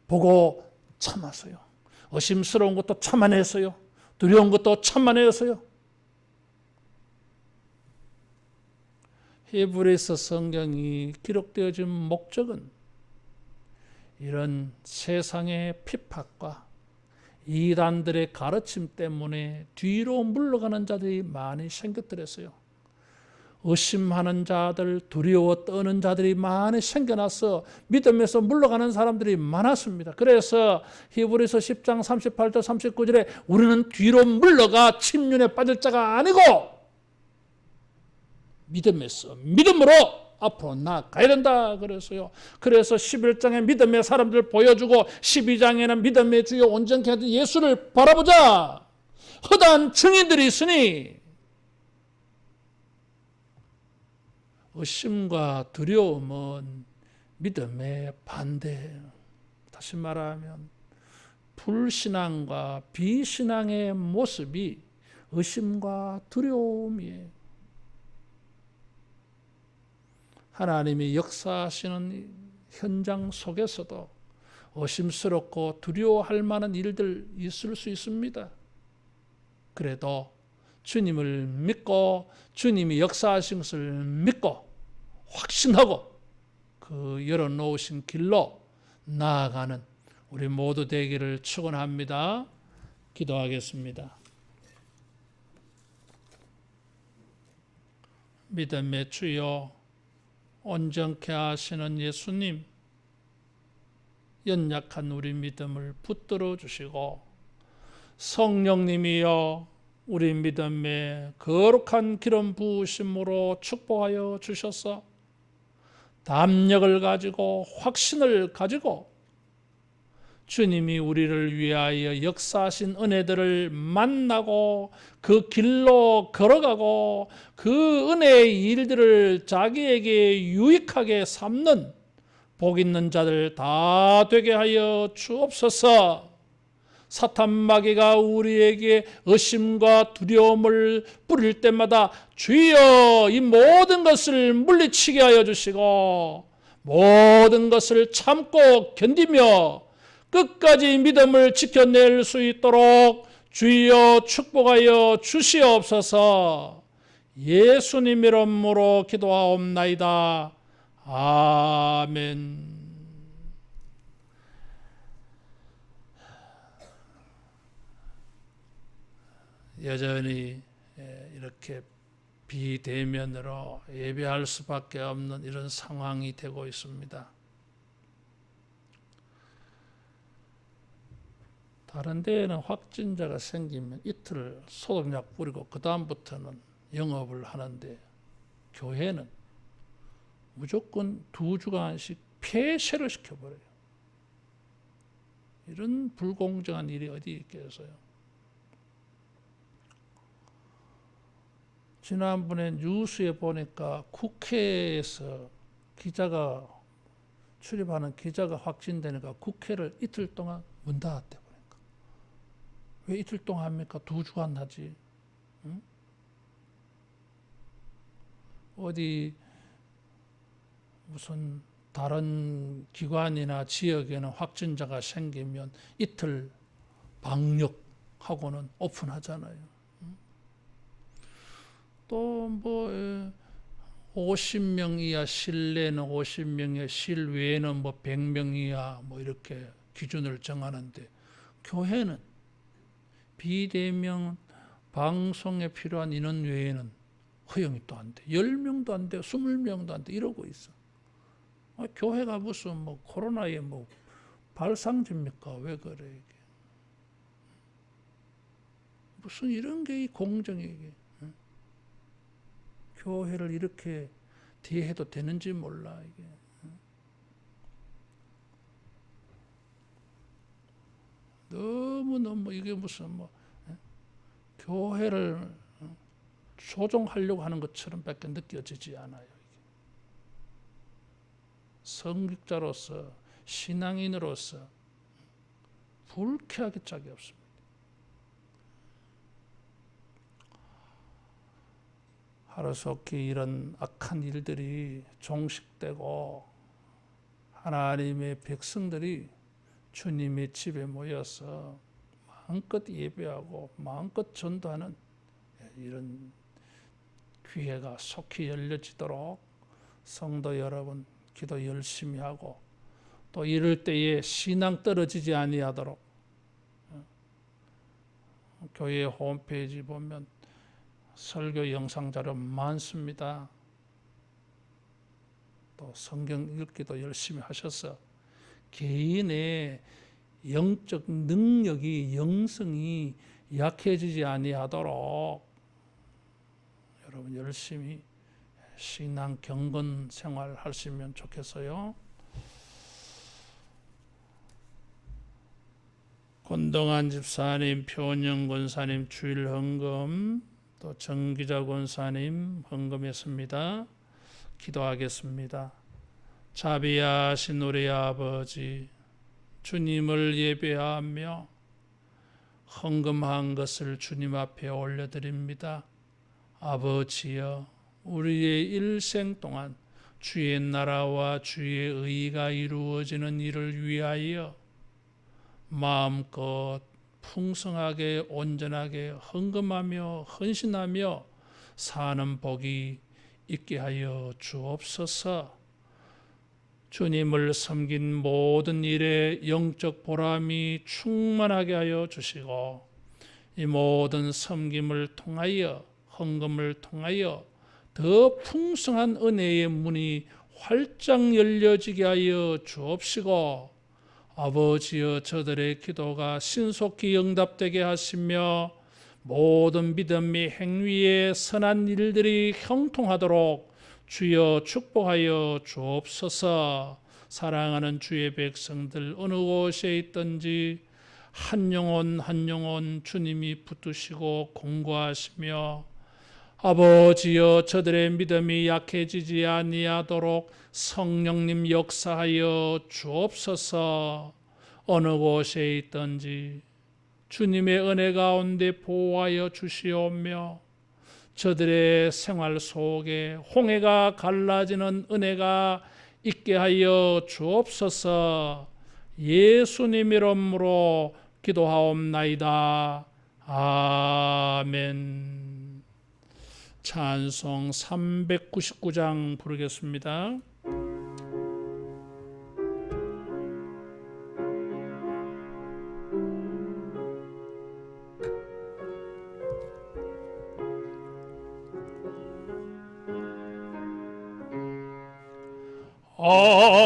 보고 참았어요. 의심스러운 것도 참아냈어요. 두려운 것도 참아냈어요. 히브리서 성경이 기록되어진 목적은 이런 세상의 핍박과 이단들의 가르침 때문에 뒤로 물러가는 자들이 많이 생겼더랬어요. 의심하는 자들, 두려워 떠는 자들이 많이 생겨나서 믿음에서 물러가는 사람들이 많았습니다. 그래서 히브리서 10장 38절 39절에 우리는 뒤로 물러가 침륜에 빠질 자가 아니고 믿음으로 앞으로 나아가야 된다 그랬어요. 그래서 11장에 믿음의 사람들 보여주고 12장에는 믿음의 주요 온전케 하던 예수를 바라보자. 허다한 증인들이 있으니 의심과 두려움은 믿음의 반대예요. 다시 말하면 불신앙과 비신앙의 모습이 의심과 두려움이에요. 하나님이 역사하시는 현장 속에서도 의심스럽고 두려워할 만한 일들 있을 수 있습니다. 그래도 주님을 믿고 주님이 역사하신 것을 믿고 확신하고 그 열어놓으신 길로 나아가는 우리 모두 되기를 축원합니다. 기도하겠습니다. 믿음의 주여, 온전케 하시는 예수님, 연약한 우리 믿음을 붙들어 주시고 성령님이여 우리 믿음에 거룩한 기름 부으심으로 축복하여 주셔서 담력을 가지고 확신을 가지고 주님이 우리를 위하여 역사하신 은혜들을 만나고 그 길로 걸어가고 그 은혜의 일들을 자기에게 유익하게 삼는 복 있는 자들 다 되게 하여 주옵소서. 사탄 마귀가 우리에게 의심과 두려움을 뿌릴 때마다 주여 이 모든 것을 물리치게 하여 주시고 모든 것을 참고 견디며 끝까지 믿음을 지켜낼 수 있도록 주여 축복하여 주시옵소서. 예수님 이름으로 기도하옵나이다. 아멘. 여전히 이렇게 비대면으로 예배할 수밖에 없는 이런 상황이 되고 있습니다. 다른 데에는 확진자가 생기면 이틀 소독약 뿌리고 그 다음부터는 영업을 하는데 교회는 무조건 2주간씩 폐쇄를 시켜버려요. 이런 불공정한 일이 어디 있겠어요. 지난번에 뉴스에 보니까 국회에서 기자가 출입하는 기자가 확진되니까 국회를 이틀 동안 문 닫았대 보니까. 왜 이틀 동안 합니까? 2주간 하지. 응? 어디 무슨 다른 기관이나 지역에는 확진자가 생기면 이틀 방역하고는 오픈하잖아요. 또 뭐 50명 이하 실내는 50명 이하 실외에는 뭐 100명 이하 뭐 이렇게 기준을 정하는데 교회는 비대면 방송에 필요한 인원 외에는 허용이 또 안 돼. 10명도 안 돼. 20명도 안 돼. 이러고 있어. 교회가 무슨 뭐 코로나의 뭐 발상지입니까? 왜 그래 이게? 무슨 이런 게 이 공정이 이게? 교회를 이렇게 대해도 되는지 몰라 이게. 너무 이게 무슨 뭐 교회를 조종하려고 하는 것처럼밖에 느껴지지 않아요. 이게. 성직자로서 신앙인으로서 불쾌하기 짝이 없습니다. 하루속히 이런 악한 일들이 종식되고 하나님의 백성들이 주님의 집에 모여서 마음껏 예배하고 마음껏 전도하는 이런 기회가 속히 열려지도록 성도 여러분 기도 열심히 하고 또 이럴 때에 신앙 떨어지지 아니하도록 교회 홈페이지 보면 설교 영상 자료 많습니다. 또 성경 읽기도 열심히 하셔서 개인의 영적 능력이 영성이 약해지지 아니하도록 여러분 열심히 신앙 경건 생활 하시면 좋겠어요. 권동환 집사님, 표은영 권사님 주일 헌금, 또 정기자 권사님 헌금했습니다. 기도하겠습니다. 자비하신 우리 아버지, 주님을 예배하며 헌금한 것을 주님 앞에 올려드립니다. 아버지여, 우리의 일생 동안 주의 나라와 주의 의가 이루어지는 일을 위하여 마음껏 풍성하게 온전하게 헌금하며 헌신하며 사는 복이 있게 하여 주옵소서. 주님을 섬긴 모든 일에 영적 보람이 충만하게 하여 주시고 이 모든 섬김을 통하여 헌금을 통하여 더 풍성한 은혜의 문이 활짝 열려지게 하여 주옵시고 아버지여 저들의 기도가 신속히 응답되게 하시며 모든 믿음의 행위에 선한 일들이 형통하도록 주여 축복하여 주옵소서. 사랑하는 주의 백성들 어느 곳에 있든지 한 영혼 주님이 붙드시고 공고하시며 아버지여 저들의 믿음이 약해지지 아니하도록 성령님 역사하여 주옵소서. 어느 곳에 있든지 주님의 은혜 가운데 보호하여 주시오며 저들의 생활 속에 홍해가 갈라지는 은혜가 있게 하여 주옵소서. 예수님 이름으로 기도하옵나이다. 아멘. 찬송 399장 부르겠습니다.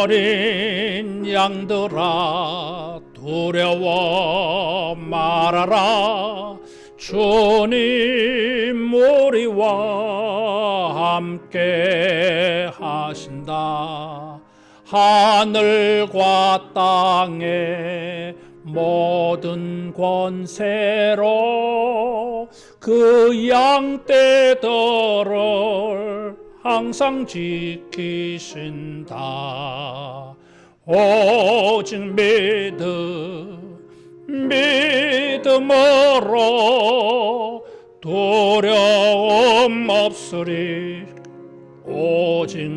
어린 양들아 두려워 말아라. 주님 우리와 함께 하신다. 하늘과 땅의 모든 권세로 그 양떼들을 항상 지키신다. 오직 믿음으로 두려움 없으리. 오직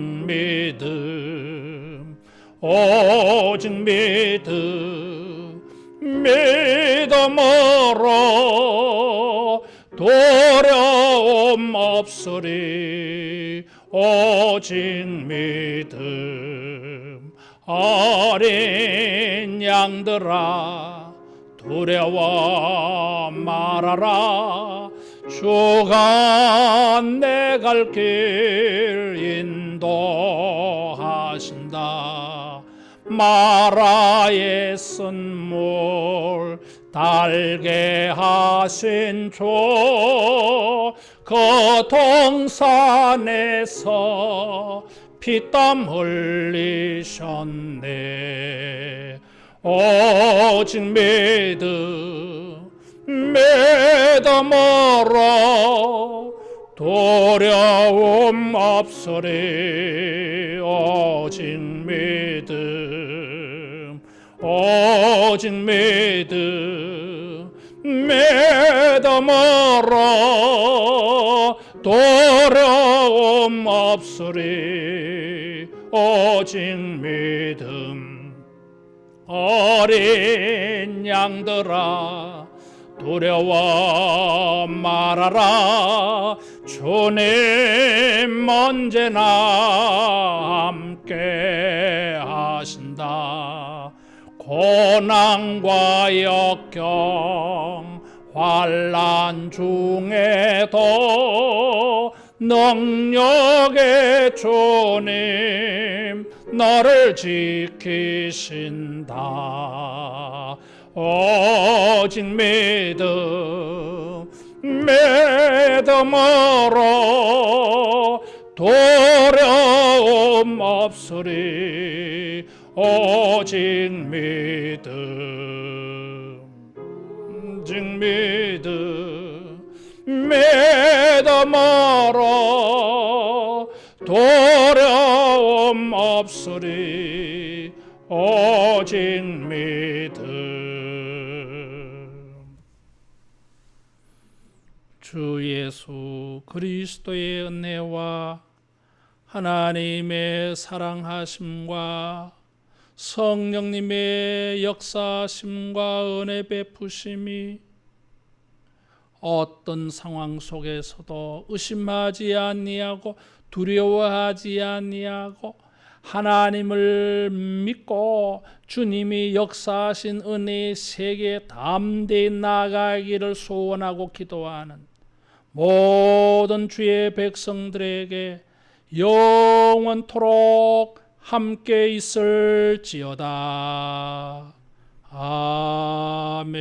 믿음으로 두려움 없으리. 오직 믿음. 어린 양들아 두려워 말아라. 주가 내 갈 길 인도하신다. 마라의 쓴물 달게 하신 주, 그 동산에서 피땀 흘리셨네. 오직 믿음으로 두려움 없으리. 오직 믿음으로 두려움 없으리. 오직 믿음. 어린 양들아 두려워 말아라. 주님 언제나 함께 하신다. 고난과 역경 환난 중에도 능력의 주님 너를 지키신다. 오직 믿음으로 두려움 없으리. 오직 믿음으로 두려움 없으리. 오직 믿음. 주 예수 그리스도의 은혜와 하나님의 사랑하심과 성령님의 역사하심과 은혜 베푸심이 어떤 상황 속에서도 의심하지 아니하고 두려워하지 아니하고 하나님을 믿고 주님이 역사하신 은혜의 세계에 담대히 나아가기를 소원하고 기도하는 모든 주의 백성들에게 영원토록 함께 있을지어다. 아멘.